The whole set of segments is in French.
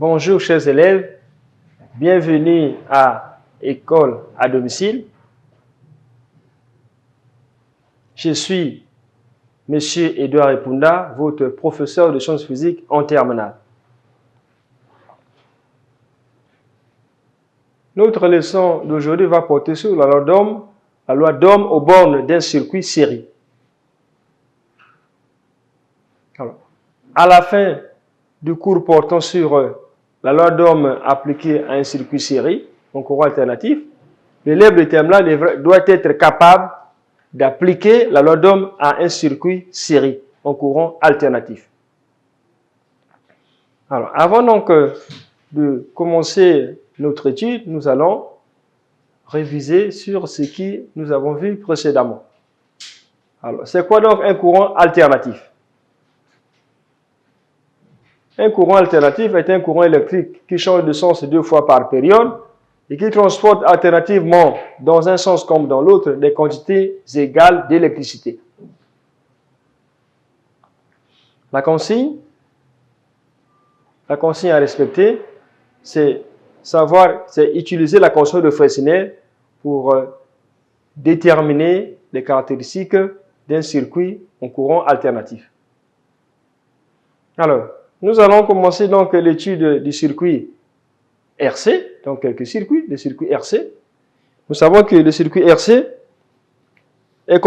Bonjour chers élèves, bienvenue à École à domicile. Je suis Monsieur Edouard Epunda, votre professeur de sciences physiques en terminale. Notre leçon d'aujourd'hui va porter sur la loi d'Ohm aux bornes d'un circuit série. Alors, à la fin du cours portant sur la loi d'Ohm appliquée à un circuit série, en courant alternatif, l'élève de terminale doit être capable d'appliquer la loi d'Ohm à un circuit série en courant alternatif. Alors, avant donc de commencer notre étude, nous allons réviser sur ce que nous avons vu précédemment. Alors, c'est quoi donc un courant alternatif? Un courant alternatif est un courant électrique qui change de sens 2 fois par période et qui transporte alternativement dans un sens comme dans l'autre des quantités égales d'électricité. La consigne à respecter, c'est utiliser la constante de Fresnel pour déterminer les caractéristiques d'un circuit en courant alternatif. Alors, nous allons commencer donc l'étude du circuit RC, donc quelques circuits, le circuit RC. Nous savons que le circuit RC est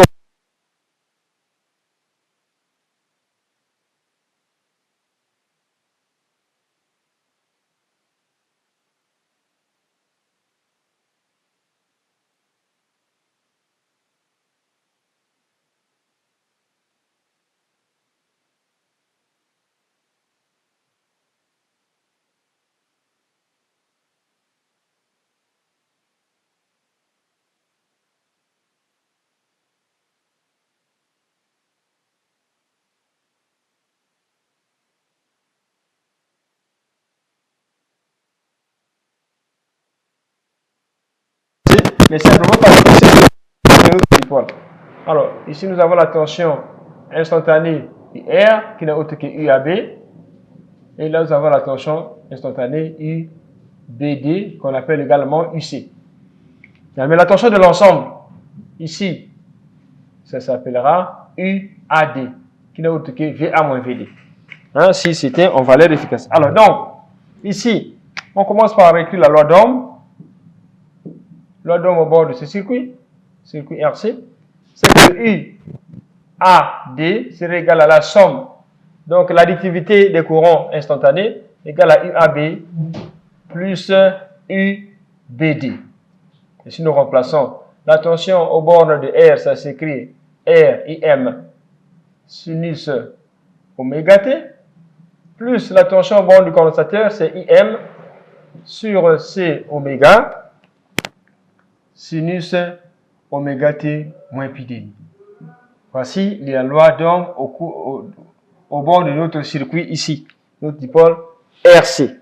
mais simplement parce que c'est une autre dipôle. Alors, ici nous avons la tension instantanée IR qui n'est autre que UAB. Et là nous avons la tension instantanée UBD qu'on appelle également UC. Mais la tension de l'ensemble, ici, ça s'appellera UAD qui n'est autre que VA-VD. Hein, si c'était en valeur efficace. Alors donc, ici, on commence par écrire la loi d'Ohm. Loi d'Ohm au bord de ce circuit RC, c'est que UAD serait égal à la somme, donc l'additivité des courants instantanés égale à UAB plus UBD. Et si nous remplaçons la tension au bornes de R, ça s'écrit RIM sinus oméga T, plus la tension au bornes du condensateur, c'est IM sur C oméga sinus oméga t moins pi demi. Voici la loi d'Ohm au bord de notre circuit ici, notre dipôle RC.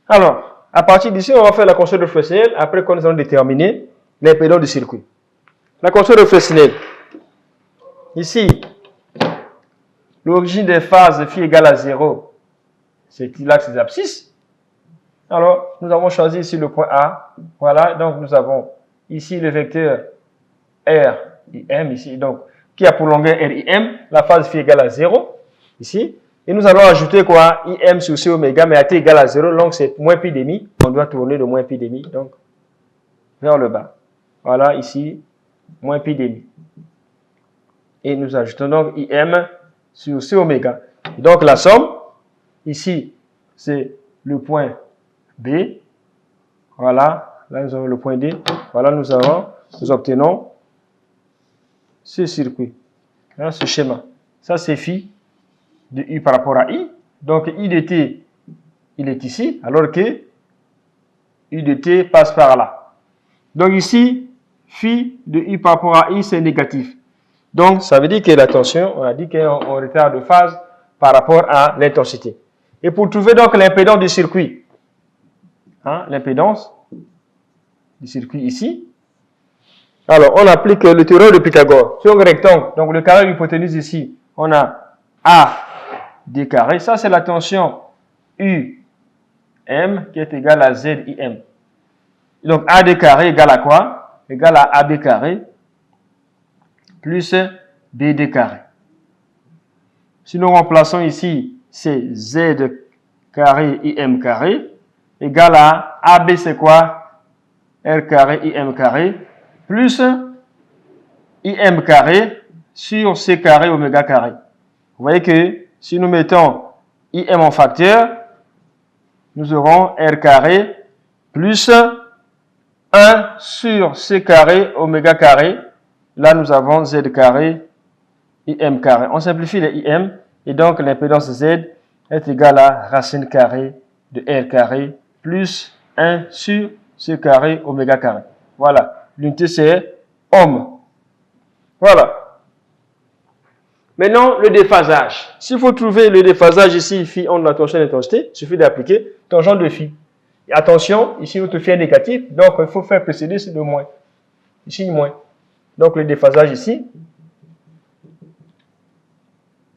Alors, à partir d'ici, on va faire la constante de Fresnel après qu'on nous allons déterminer l'impédance du circuit. La constante de Fresnel. Ici, l'origine des phases phi égale à 0, c'est l'axe des abscisses. Alors, nous avons choisi ici le point A. Voilà, donc nous avons ici le vecteur RIM, ici, donc, qui a pour longueur RIM, la phase phi égale à 0, ici. Et nous allons ajouter quoi? IM sur C oméga, mais à T égale à 0, donc c'est moins pi demi. On doit tourner de moins pi demi, donc, vers le bas. Voilà, ici, moins pi demi. Et nous ajoutons donc IM sur C oméga. Et donc, la somme, ici, c'est le point B. Voilà. Là, nous avons le point D. Voilà, nous obtenons ce circuit, hein, ce schéma. Ça, c'est phi de U par rapport à I. Donc, I de T, il est ici, alors que U de T passe par là. Donc, ici, phi de U par rapport à I, c'est négatif. Donc, ça veut dire que la tension, on a dit qu'elle est en retard de phase par rapport à l'intensité. Et pour trouver donc l'impédance du circuit, hein, l'impédance du circuit ici. Alors, on applique le théorème de Pythagore sur un rectangle. Donc, le carré de l'hypoténuse ici, on a A d carré. Ça, c'est la tension UAD M qui est égal à ZIM. Donc AD carré égale à quoi? Égale à AB carré plus BD carré. Si nous remplaçons ici, c'est Z carré IM carré égale à AB, c'est quoi? R carré IM carré plus IM carré sur C carré oméga carré. Vous voyez que si nous mettons IM en facteur, nous aurons R carré plus 1 sur C carré oméga carré. Là, nous avons Z carré IM carré. On simplifie les IM et donc l'impédance Z est égale à racine carrée de R carré plus 1 sur C carré oméga carré. Voilà, l'unité c'est ohm. Voilà. Maintenant, le déphasage. S'il faut trouver le déphasage ici, phi entre la tension et l'intensité, il suffit d'appliquer tangente de phi. Et attention, ici notre phi est négatif, donc il faut faire précéder c'est le moins. Ici, moins. Donc le déphasage ici,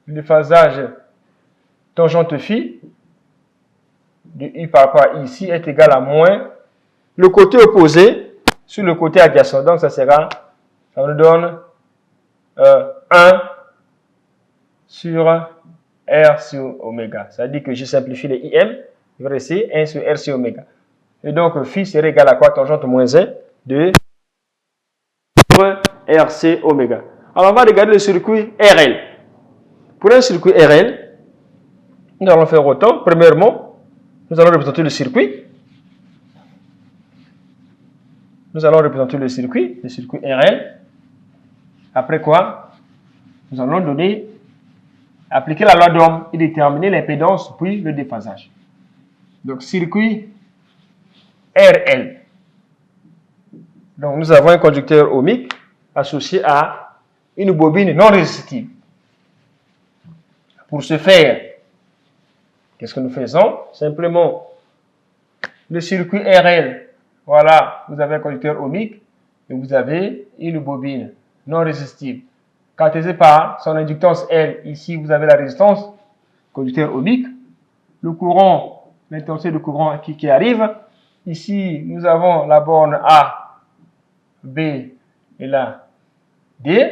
le déphasage tangente phi de I par rapport à I ici est égal à moins le côté opposé sur le côté adjacent. Donc ça nous donne 1 sur R sur oméga. Ça veut dire que je simplifie les IM, il va rester 1 sur R sur oméga. Et donc phi serait égal à quoi? Tangente moins 1 de RC oméga. Alors on va regarder le circuit RL. Pour un circuit RL, nous allons faire autant. Premièrement, nous allons représenter le circuit. Nous allons représenter le circuit RL. Après quoi, nous allons appliquer la loi d'Ohm et déterminer l'impédance puis le déphasage. Donc circuit RL. Donc nous avons un conducteur ohmique associé à une bobine non résistive. Pour ce faire, qu'est-ce que nous faisons? Simplement, le circuit RL, voilà, vous avez un conducteur ohmique et vous avez une bobine non résistive. Caractérisée par son inductance L, ici vous avez la résistance, conducteur ohmique, le courant, l'intensité de courant qui arrive. Ici, nous avons la borne A, B et la D.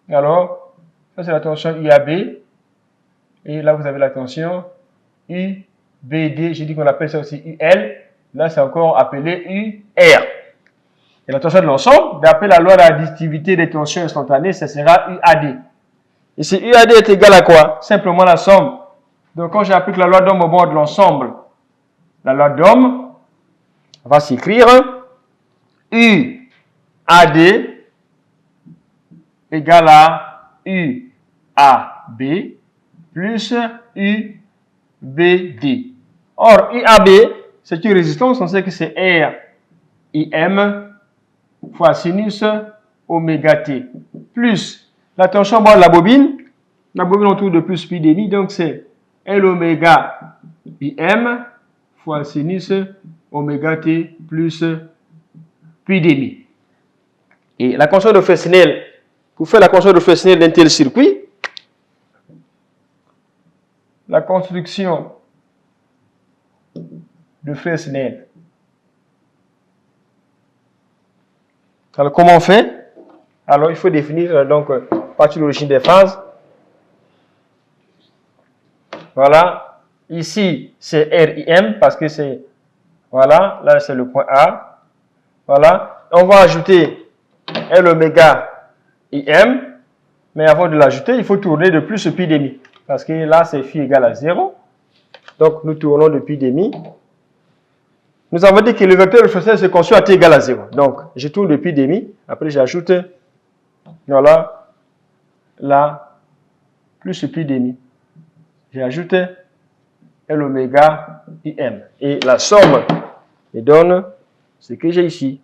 Alors, ça c'est la tension IAB. Et là, vous avez la tension UBD. J'ai dit qu'on appelle ça aussi UL. Là, c'est encore appelé UR. Et la tension de l'ensemble, d'après la loi de l'additivité des tensions instantanées, ça sera UAD. Et si UAD est égal à quoi? Simplement la somme. Donc, quand j'applique la loi d'Ohm au bord de l'ensemble, la loi d'Ohm va s'écrire UAD égale à UAB plus UBD. Or, UAB, c'est une résistance, on sait que c'est RIM fois sinus oméga t, plus la tension bord de la bobine autour de plus pi demi, donc c'est L oméga IM fois sinus oméga t plus pi demi. Et la constante de Fresnel, pour faire la constante de Fresnel d'un tel circuit, la construction de Fresnel. Alors, comment on fait? Alors, il faut définir donc partie de l'origine des phases. Voilà. Ici, c'est RIM parce que c'est, voilà, là c'est le point A. Voilà. On va ajouter L oméga IM. Mais avant de l'ajouter, il faut tourner de plus pi demi. Parce que là, c'est phi égale à 0. Donc, nous tournons de pi demi. Nous avons dit que le vecteur de Fresnel se construit à t égale à 0. Donc, je tourne de pi demi. Après, j'ajoute, voilà, là, plus pi demi. J'ajoute L oméga IM. Et la somme me donne ce que j'ai ici.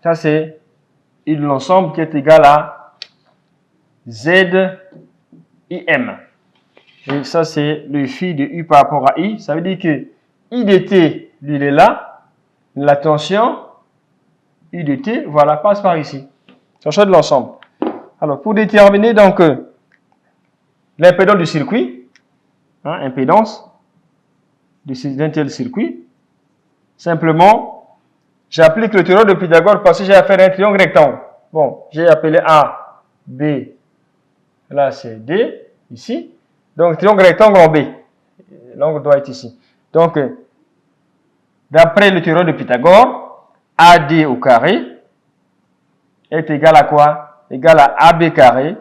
Ça, c'est l'ensemble qui est égal à ZIM. Et ça, c'est le phi de U par rapport à I. Ça veut dire que I de T, lui, il est là. La tension, I de T, voilà, passe par ici. Tension de l'ensemble. Alors, pour déterminer donc l'impédance du circuit, impédance d'un tel circuit. Simplement, j'applique le théorème de Pythagore parce que j'ai affaire à un triangle rectangle. Bon, j'ai appelé A, B, là c'est D, ici. Donc, triangle rectangle en B. L'angle doit être ici. Donc, d'après le théorème de Pythagore, AD au carré est égal à quoi? Égal à AB carré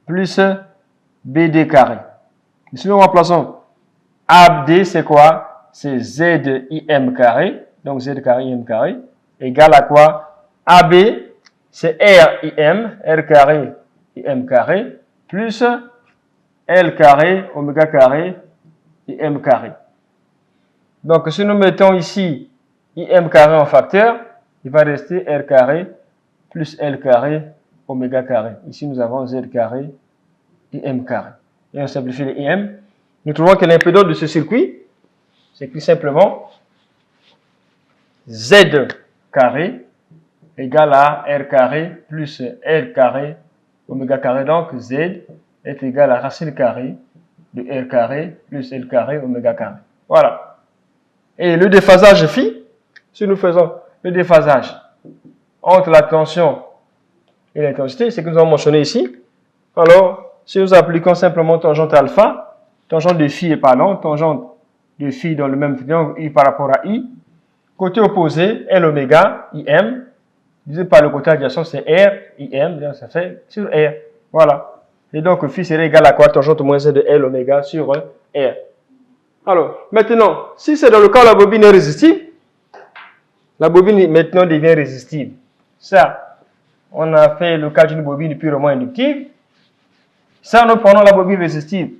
plus BD carré. Ici, nous remplaçons AD, c'est quoi? C'est ZIM carré. Donc, Z carré, IM carré. Égal à quoi? AB, c'est RIM, R carré, IM carré, plus L carré, oméga carré, IM carré. Donc, si nous mettons ici IM carré en facteur, il va rester R carré plus L carré, oméga carré. Ici, nous avons Z carré, IM carré. Et on simplifie les IM. Nous trouvons que l'impédance de ce circuit, c'est tout simplement Z carré égale à R carré plus L carré, oméga carré. Donc, Z est égal à racine carrée de R carré plus L carré, oméga carré. Voilà. Et le déphasage phi, si nous faisons le déphasage entre la tension et l'intensité, c'est que nous avons mentionné ici. Alors, si nous appliquons simplement tangente alpha, tangente de phi est parlant, tangente de phi dans le même triangle I par rapport à I, côté opposé, L oméga, IM, divisé par le côté adjacent, c'est R, IM, donc ça fait sur R. Voilà. Et donc, phi serait égal à quoi? Tangente moins 1 de L oméga sur R. Alors, maintenant, si c'est dans le cas où la bobine est résistive, la bobine maintenant devient résistive. Ça, on a fait le cas d'une bobine purement inductive. Ça, nous prenons la bobine résistive.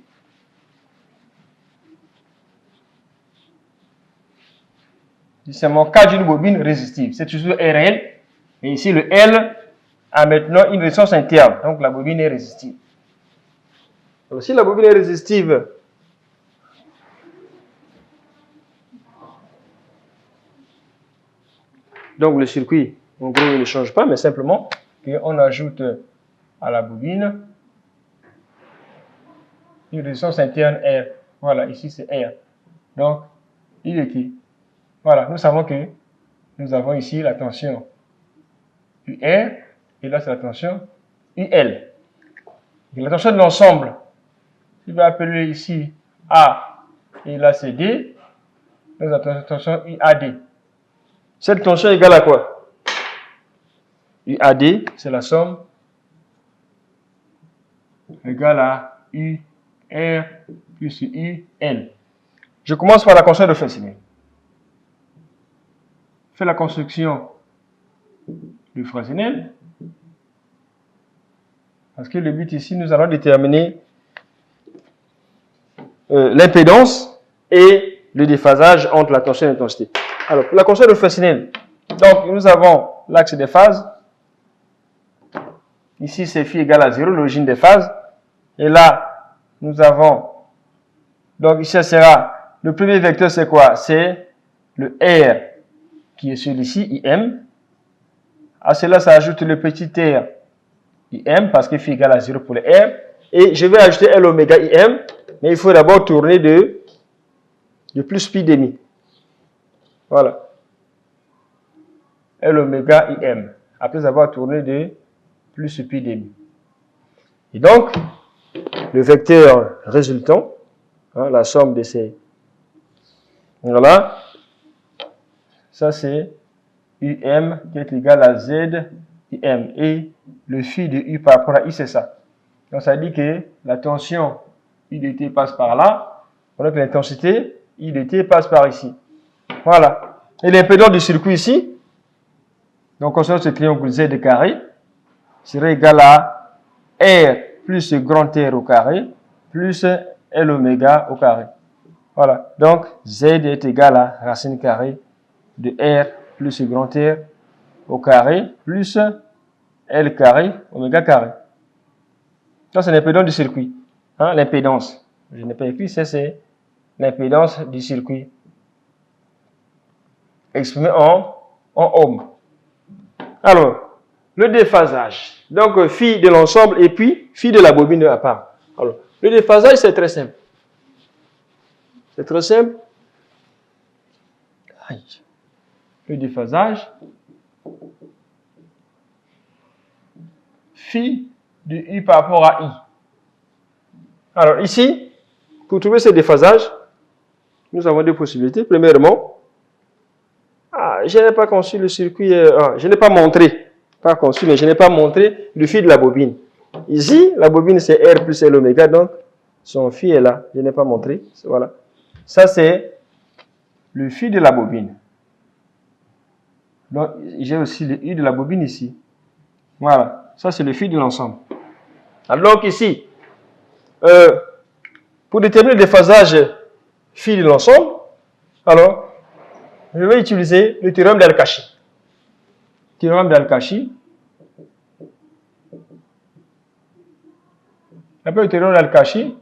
C'est mon cas d'une bobine résistive. C'est toujours RL. Et ici, le L a maintenant une résistance interne. Donc, la bobine est résistive. Alors, si la bobine est résistive, donc le circuit, en gros, il ne change pas, mais simplement qu'on ajoute à la bobine une résistance interne R. Voilà, ici c'est R. Donc, il est qui? Voilà, nous savons que nous avons ici la tension UR, et là c'est la tension UL. Et la tension de l'ensemble, je vais appeler ici A, et là c'est D, nous avons la tension UAD. Cette tension est égale à quoi? UAD, c'est la somme égale à UR plus UL. Je commence par la construction de Fresnel. Fais la construction du Fresnel. Parce que le but ici, nous allons déterminer l'impédance et le déphasage entre la tension et l'intensité. Alors, pour la construction de Fresnel, donc nous avons l'axe des phases. Ici, c'est phi égale à 0, l'origine des phases. Et là, nous avons, donc ici, ça sera, le premier vecteur, c'est quoi? C'est le R qui est celui-ci, IM. À cela, ça ajoute le petit r IM, parce que phi égale à 0 pour le R. Et je vais ajouter L oméga IM, mais il faut d'abord tourner de plus pi demi. Voilà. L oméga IM, après avoir tourné de plus pi demi. Et donc, le vecteur résultant, la somme de ces, voilà, ça c'est UM qui est égal à Z IM, et le phi de U par rapport à I, c'est ça. Donc ça dit que la tension I dt passe par là, pendant que l'intensité I dt passe par ici. Voilà. Et l'impédance du circuit ici, donc concernant ce triangle Z carré, serait égal à R plus grand R au carré, plus L oméga au carré. Voilà. Donc, Z est égal à racine carrée de R plus grand R au carré, plus L carré oméga carré. Ça, c'est l'impédance du circuit. L'impédance. Je n'ai pas écrit, c'est l'impédance du circuit. Exprimé en ohms. Alors, le déphasage. Donc, phi de l'ensemble et puis phi de la bobine à part. Alors, Le déphasage, c'est très simple. C'est très simple. Aïe. Le déphasage, phi de I par rapport à I. Alors ici, pour trouver ce déphasage, nous avons deux possibilités. Premièrement, je n'ai pas conçu le circuit, je n'ai pas montré, pas conçu, mais je n'ai pas montré le fil de la bobine. Ici, la bobine c'est R plus L oméga, donc son fil est là. Je n'ai pas montré. Voilà. Ça c'est le fil de la bobine. Donc j'ai aussi le I de la bobine ici. Voilà. Ça c'est le fil de l'ensemble. Alors donc ici, pour déterminer le déphasage fil de l'ensemble, alors je vais utiliser le théorème d'Al-Kashi. Théorème d'Al-Kashi. Après le théorème d'Al-Kashi,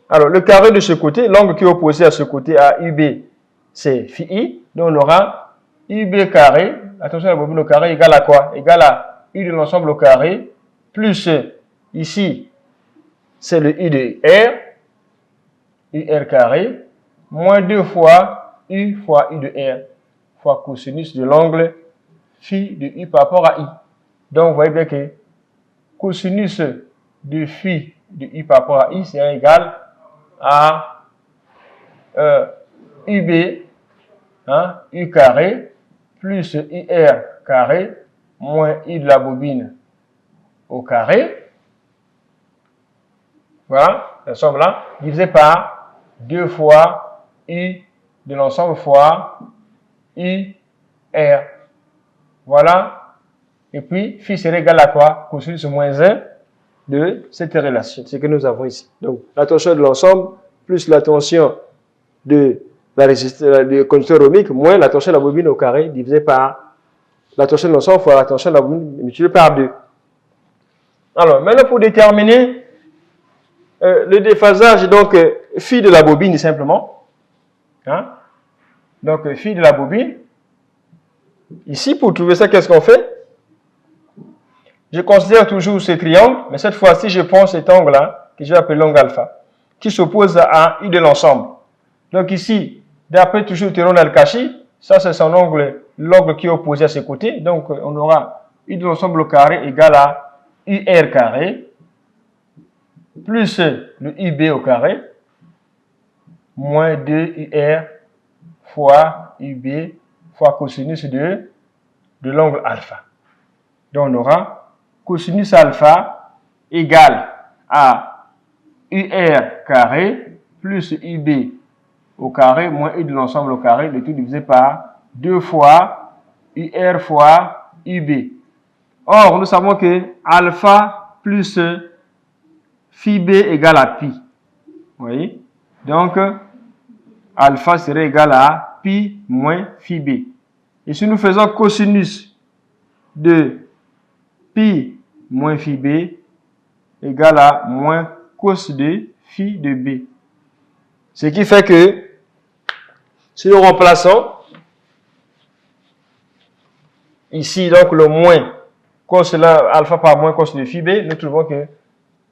alors le carré de ce côté, l'angle qui est opposé à ce côté à UB, c'est phi I. Donc on aura UB carré, attention à la bobine au carré, égale à quoi? Égale à U de l'ensemble au carré, plus ici, c'est le U de R, UR carré, moins 2 fois U de R, fois cosinus de l'angle phi de U par rapport à I. Donc vous voyez bien que cosinus de phi de U par rapport à I, c'est égal à UB, U carré, plus UR carré, moins I de la bobine au carré. Voilà, la somme là, divisé par 2 fois U de l'ensemble fois UR. Voilà. Et puis, phi serait égal à quoi? Cosinus moins 1 de cette relation, ce que nous avons ici. Donc, la tension de l'ensemble plus la tension de la résistance du conducteur ohmique moins la tension de la bobine au carré divisé par la tension de l'ensemble fois la tension de la bobine multiplié par 2. Alors, maintenant pour déterminer le déphasage, donc phi de la bobine simplement. Donc phi de la bobine. Ici, pour trouver ça, qu'est-ce qu'on fait? Je considère toujours ce triangle, mais cette fois-ci, je prends cet angle-là, que je vais appeler l'angle alpha, qui s'oppose à I de l'ensemble. Donc ici, d'après toujours le théorème d'Al-Kashi, ça c'est son angle, l'angle qui est opposé à ses côtés. Donc on aura I de l'ensemble au carré égale à UR carré, plus le UB au carré, moins 2UR fois UB fois cosinus de l'angle alpha. Donc on aura cosinus alpha égale à UR carré plus UB au carré moins U de l'ensemble au carré, le tout divisé par 2 fois UR fois UB. Or, nous savons que alpha plus phi B égale à pi. Vous voyez? Donc, alpha serait égal à pi moins phi B. Et si nous faisons cosinus de pi moins phi B égale à moins cos de phi de B. Ce qui fait que, si nous remplaçons ici, donc le moins cos là, alpha par moins cos de phi B, nous trouvons que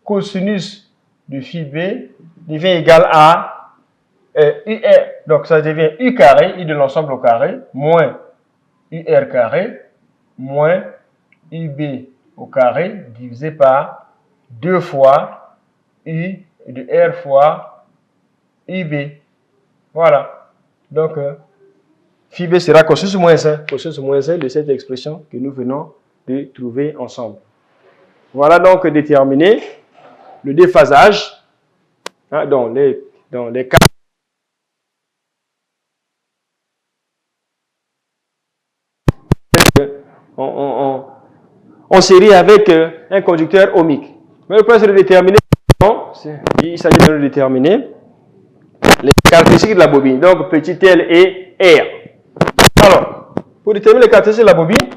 cosinus de phi B devient égal à UR. Donc ça devient U carré, I de l'ensemble au carré, moins UR carré, moins UB au carré, divisé par 2 fois U de R fois UB. Voilà. Donc, phi B sera cosinus moins 1. Cosinus moins 1 de cette expression que nous venons de trouver ensemble. Voilà donc déterminer le déphasage dans les cas. En série avec un conducteur ohmique. Mais le point c'est de déterminer, il s'agit de déterminer les caractéristiques de la bobine, donc petit l et R. Alors, pour déterminer les caractéristiques de la bobine,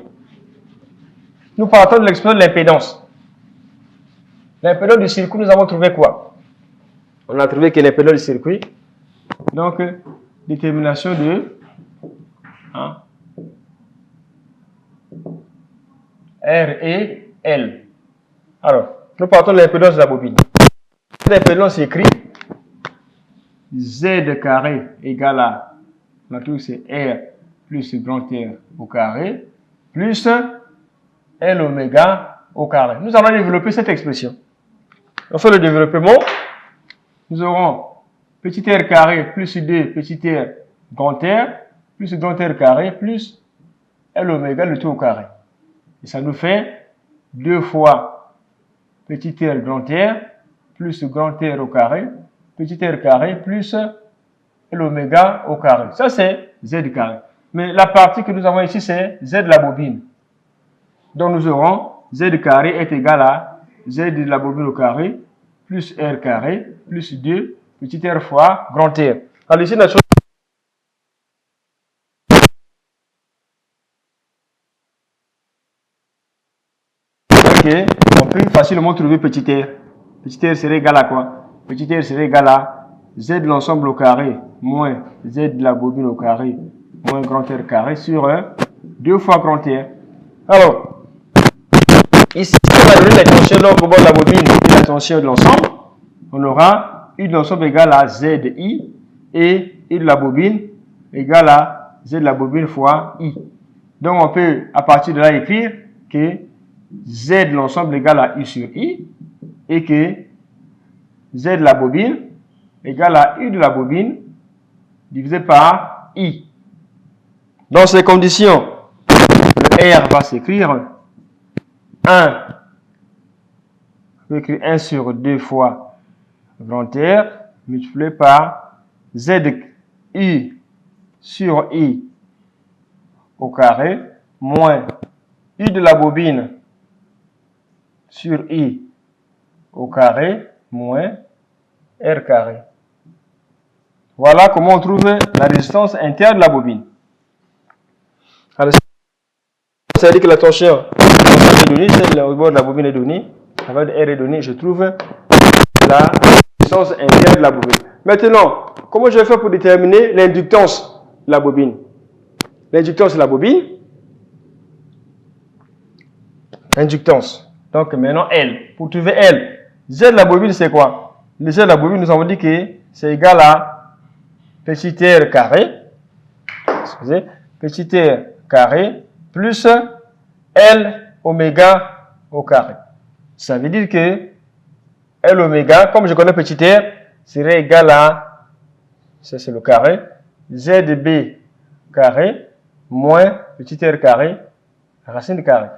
nous partons de l'expression de l'impédance. L'impédance du circuit, nous avons trouvé quoi? On a trouvé que l'impédance du circuit, donc détermination de R et L. Alors, nous partons de l'impédance de la bobine. Cet impédance s'écrit Z carré égale à, la tour c'est R plus grand R au carré, plus L oméga au carré. Nous allons développer cette expression. On fait le développement. Nous aurons petit r carré plus 2 petit r grand R plus grand R carré plus L oméga le tout au carré. Et ça nous fait 2 fois petit r grand R plus grand R au carré, petit r carré plus L oméga au carré. Ça c'est Z carré. Mais la partie que nous avons ici c'est Z de la bobine. Donc nous aurons Z carré est égal à Z de la bobine au carré plus R carré plus 2 petit r fois grand R. Alors ici, la chose que on peut facilement trouver petit r. Petit r serait égal à quoi? Petit r serait égal à Z de l'ensemble au carré moins Z de la bobine au carré moins grand R carré sur 2 fois grand R. Alors, ici, on va donner la tension au bord de la bobine et la tension de l'ensemble. On aura I de l'ensemble égale à ZI et I de la bobine égale à Z de la bobine fois I. Donc, on peut, à partir de là, écrire que Z de l'ensemble égale à I sur I et que Z de la bobine égale à I de la bobine divisé par I. Dans ces conditions, le R va s'écrire 1. On peut écrire 1 sur 2 fois grand R multiplié par ZI sur I au carré moins I de la bobine sur I au carré moins R carré. Voilà comment on trouve la résistance interne de la bobine. Alors, ça veut dire que la tension est donnée, celle au bord de la bobine est donnée, la valeur de R est donnée, je trouve la résistance interne de la bobine. Maintenant, comment je vais faire pour déterminer l'inductance de la bobine? L'inductance de la bobine, inductance. Donc maintenant L. Pour trouver L, Z de la bobine c'est quoi? Le Z de la bobine, nous avons dit que c'est égal à petit r carré, excusez, petit r carré plus L oméga au carré. Ça veut dire que L oméga, comme je connais petit r, serait égal à, ça c'est le carré, ZB carré moins petit r carré racine de carré.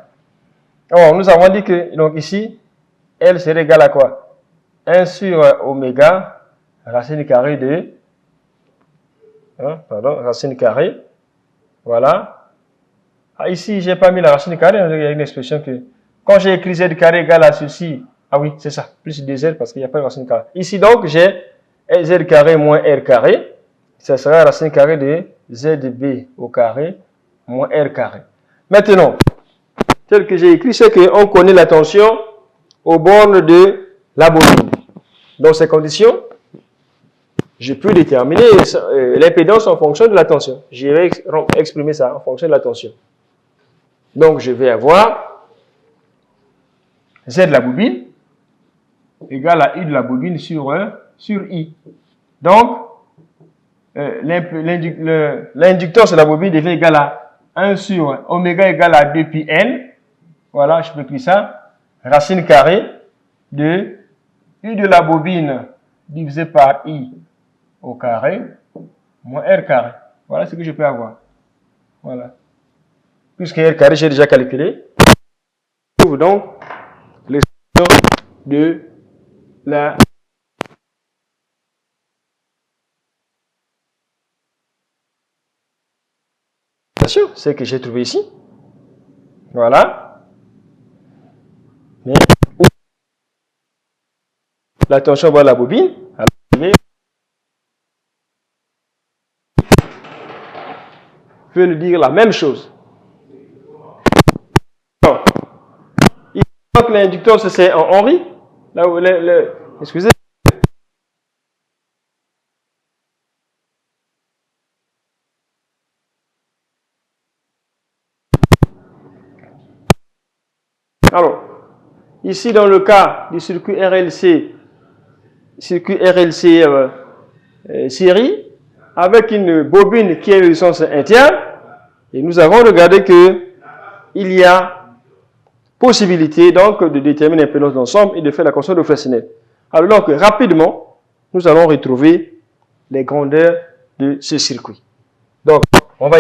Alors, nous avons dit que, donc ici, L serait égal à quoi? 1 sur oméga racine carrée de, racine carrée, voilà. Ah, ici, j'ai pas mis la racine carrée, il y a une expression que, quand j'ai écrit Z carré égal à ceci, ah oui, c'est ça, plus 2Z parce qu'il n'y a pas de racine carrée. Ici, donc, j'ai Z carré moins R carré, ça sera racine carrée de ZB au carré moins R carré. Maintenant, tel que j'ai écrit, c'est qu'on connaît la tension aux bornes de la bobine. Dans ces conditions, je peux déterminer l'impédance en fonction de la tension. Je vais exprimer ça en fonction de la tension. Donc, je vais avoir Z de la bobine égale à I de la bobine sur I. Donc, l'inductance de la bobine devient égale à 1 sur oméga égale à 2 pi N. Voilà, je peux écrire ça. Racine carrée de I de la bobine divisé par I au carré moins R carré. Voilà ce que je peux avoir. Voilà. Puisque R carré, j'ai déjà calculé. Je trouve donc l'expression de la c'est que j'ai trouvé ici. Voilà. Mais la tension va à la bobine. Alors, je vais lui dire la même chose. Donc, l'inductance c'est en Henri. Là où excusez. Alors, ici dans le cas du circuit RLC, circuit RLC série avec une bobine qui a une résistance interne. Et nous avons regardé que il y a possibilité donc de déterminer l'impédance d'ensemble et de faire la construction de réflexionnaire. Alors donc rapidement, nous allons retrouver les grandeurs de ce circuit. Donc on va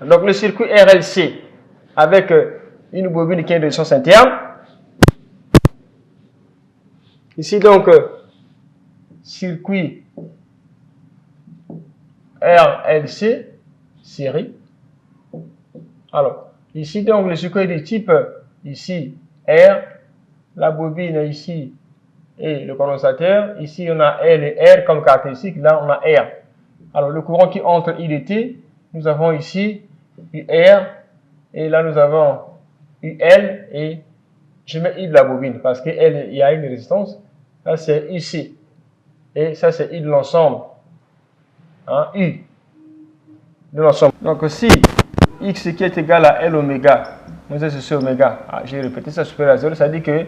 donc le circuit RLC avec une bobine qui a une résistance interne. Ici donc circuit RLC série. Alors ici donc le circuit de type ici R, la bobine ici et le condensateur. Ici on a L et R comme caractéristique, là on a R. Alors le courant qui entre I et T, nous avons ici UR et là nous avons UL et je mets I de la bobine parce qu'il y a une résistance. Là c'est ici et ça c'est I de l'ensemble. Hein, U de l'ensemble. Donc si X qui est égal à L oméga moins S sur C oméga, j'ai répété ça supérieur à 0, ça dit que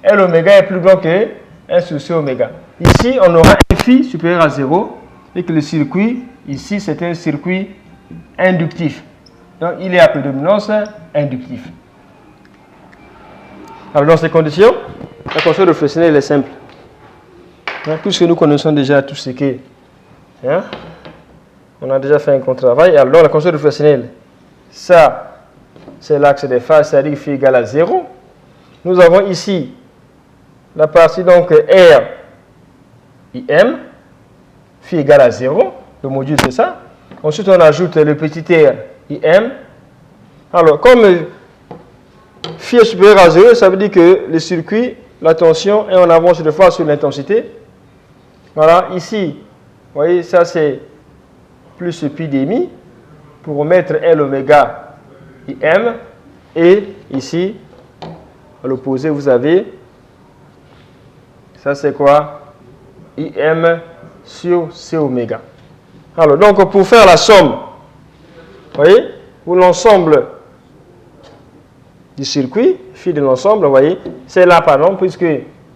L oméga est plus grand que S sur C oméga. Ici on aura un phi supérieur à 0 et que le circuit ici c'est un circuit inductif. Donc il est à prédominance inductive. Alors dans ces conditions, la construction réflexionnaire est simple. Hein, puisque nous connaissons déjà tout ce qui est. Hein, on a déjà fait un grand travail. Alors la construction réflexionnaire, ça c'est l'axe des phases, c'est-à-dire phi égale à 0. Nous avons ici la partie donc R IM, phi égale à 0. Le module c'est ça. Ensuite on ajoute le petit r IM. Alors comme phi est supérieur à 0, ça veut dire que le circuit, la tension est en avance de fois sur l'intensité. Voilà, ici, vous voyez, ça c'est plus pi demi pour mettre L oméga IM. Et ici, à l'opposé, vous avez, ça c'est quoi? IM sur C oméga. Alors, donc pour faire la somme, vous voyez, pour l'ensemble du circuit, phi de l'ensemble, vous voyez, c'est là, pardon, puisque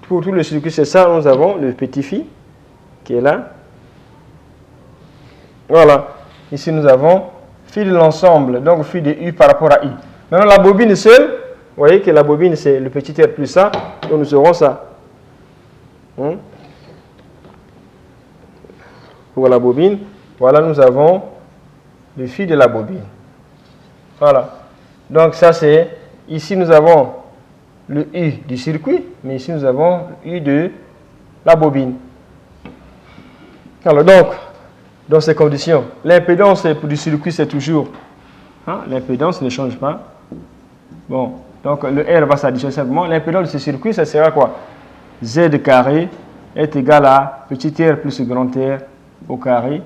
pour tout le circuit, c'est ça, nous avons le petit phi qui est là. Voilà, ici nous avons phi de l'ensemble, donc phi de U par rapport à I. Maintenant, la bobine seule, vous voyez que la bobine, c'est le petit r plus ça, donc nous aurons ça. Pour la bobine, voilà, nous avons le phi de la bobine. Voilà, donc ça c'est... Ici, nous avons le U du circuit, mais ici, nous avons le U de la bobine. Alors, donc, dans ces conditions, l'impédance du circuit, c'est toujours... Hein, l'impédance ne change pas. Bon, donc, le R va s'additionner simplement. L'impédance de ce circuit, ça sera quoi? Z carré est égal à petit r plus grand R au carré,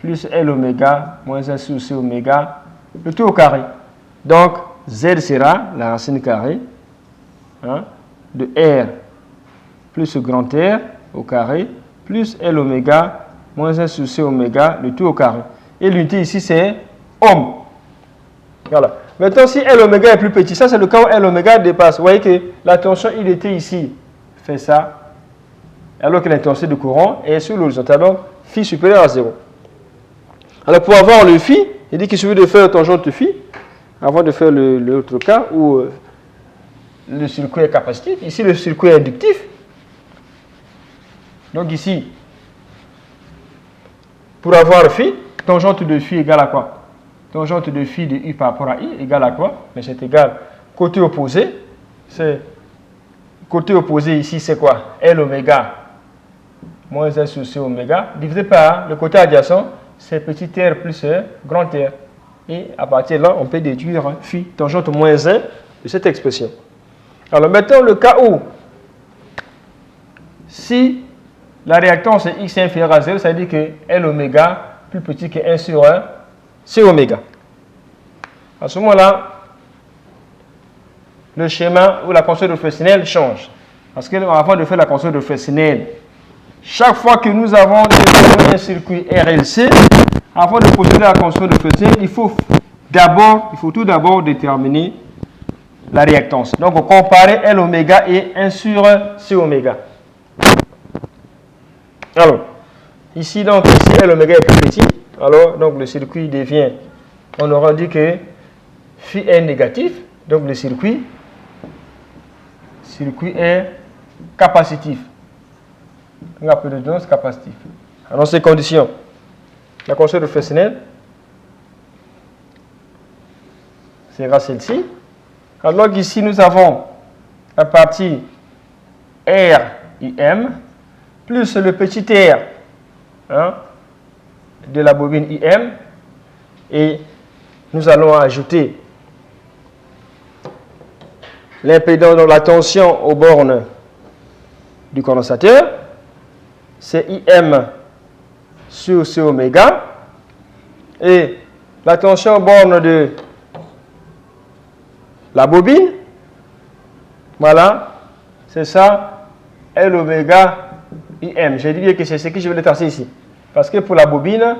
plus L oméga moins 1 sur C oméga, le tout au carré. Donc, Z sera la racine carrée de R plus grand R au carré plus L oméga moins 1 sur C oméga, le tout au carré. Et l'unité ici, c'est ohm. Voilà. Maintenant, si L oméga est plus petit, ça c'est le cas où L oméga dépasse. Vous voyez que la tension IDT ici fait ça, alors que l'intensité de courant est sur l'horizontale, donc phi supérieur à 0. Alors pour avoir le phi, il dit qu'il suffit de faire tangente phi avant de faire l'autre cas où le circuit est capacitif. Ici, le circuit est inductif. Donc ici, pour avoir phi, tangente de phi égale à quoi? Tangente de phi de U par rapport à I égale à quoi? Mais c'est égal. Côté opposé, ici, c'est quoi? L oméga moins 1 sur C oméga divisé par le côté adjacent, c'est petit r plus grand R. Et à partir de là, on peut déduire phi tangente moins 1 de cette expression. Alors maintenant, le cas où, si la réactance est X inférieure à 0, ça veut dire que L oméga plus petit que 1 sur 1 C oméga. À ce moment-là, le schéma ou la construction réflexionnaire change. Parce que avant de faire la construction réflexionnaire, chaque fois que nous avons développé un circuit RLC, avant de procéder à la construction réflexionnaire, il faut tout d'abord déterminer la réactance. Donc, on compare L oméga et 1 sur C oméga. Alors, ici, donc, ici, L oméga est plus petit. Alors, donc, le circuit devient, on aura dit que phi est négatif. Donc, le circuit est capacitif. On appelle le dose capacitif. Alors, dans ces conditions, la constante référentielle sera celle-ci. Alors ici, nous avons la partie RIM plus le petit r de la bobine IM. Et nous allons ajouter l'impédance, donc la tension aux bornes du condensateur. C'est IM sur C oméga. Et la tension aux bornes de la bobine, voilà, c'est ça, L oméga IM. J'ai dit que c'est ce que je vais le tracer ici. Parce que pour la bobine,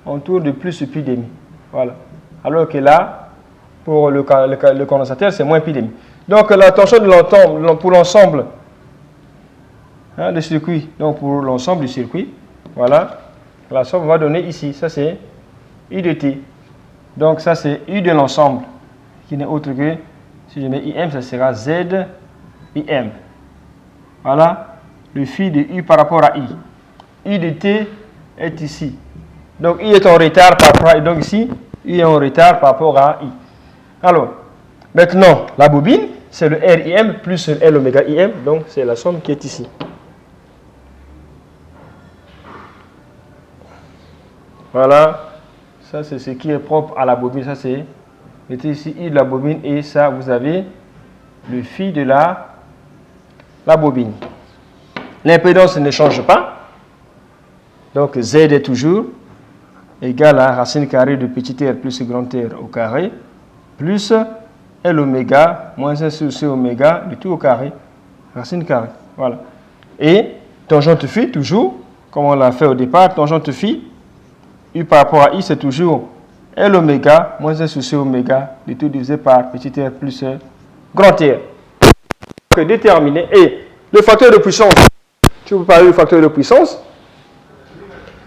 on tourne de plus pi demi. Voilà. Alors que là, pour le condensateur, c'est moins pi demi. Donc la tension de l'ensemble, pour l'ensemble du circuit, donc pour l'ensemble du circuit, voilà, la somme va donner ici. Ça c'est I de T. Donc ça c'est I de l'ensemble, qui n'est autre que, si je mets IM, ça sera Z IM. Voilà, le phi de U par rapport à I. I de T est ici. Donc I est en retard par rapport à I. Donc ici, I est en retard par rapport à I. Alors, maintenant, la bobine, c'est le RIM plus le L oméga IM. Donc c'est la somme qui est ici. Voilà, ça c'est ce qui est propre à la bobine. Ça c'est, mettez ici I de la bobine et ça vous avez le phi de la bobine. L'impédance ne change pas. Donc Z est toujours égal à racine carrée de petit r plus grand R au carré plus L oméga moins 1 sur C oméga de tout au carré, racine carrée. Voilà. Et tangente phi, toujours, comme on l'a fait au départ, tangente phi, U par rapport à I, c'est toujours L oméga moins 1 sur C oméga de tout divisé par petit r plus grand R. Donc, déterminer. Et le facteur de puissance, tu peux parler du facteur de puissance.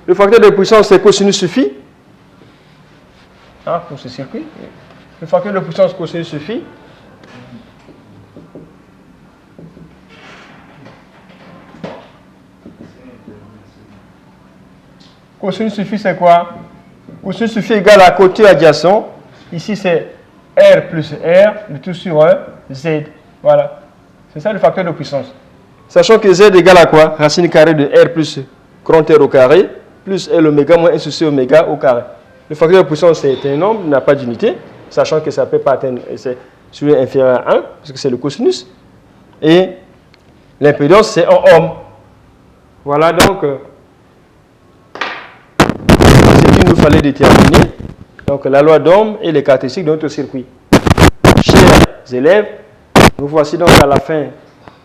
Le facteur de puissance, c'est cosinus phi. Pour ce circuit. Le facteur de puissance cosinus phi. Cosinus phi, c'est quoi? Cosinus phi égale à côté adjacent. Ici, c'est R plus R, le tout sur Z. Voilà. C'est ça le facteur de puissance. Sachant que Z égale à quoi? Racine carrée de R plus grand R au carré, plus L oméga moins 1 sur C oméga au carré. Le facteur de puissance, c'est un nombre, n'a pas d'unité, sachant que ça ne peut pas atteindre, c'est celui inférieur à 1, parce que c'est le cosinus. Et l'impédance, c'est en ohm. Voilà donc ce qu'il nous fallait déterminer. Donc la loi d'Ohm et les caractéristiques de notre circuit. Chers élèves, nous voici donc à la fin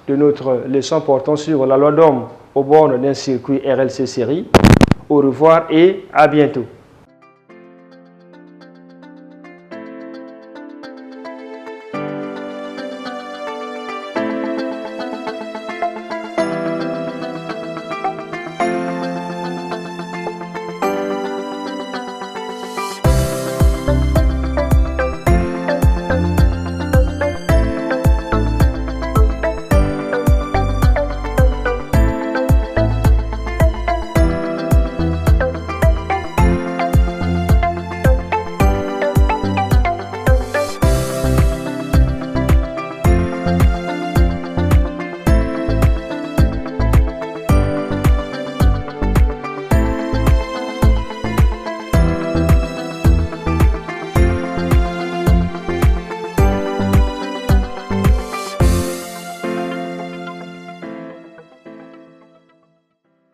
de notre leçon portant sur la loi d'Ohm aux bornes d'un circuit RLC série. Au revoir et à bientôt.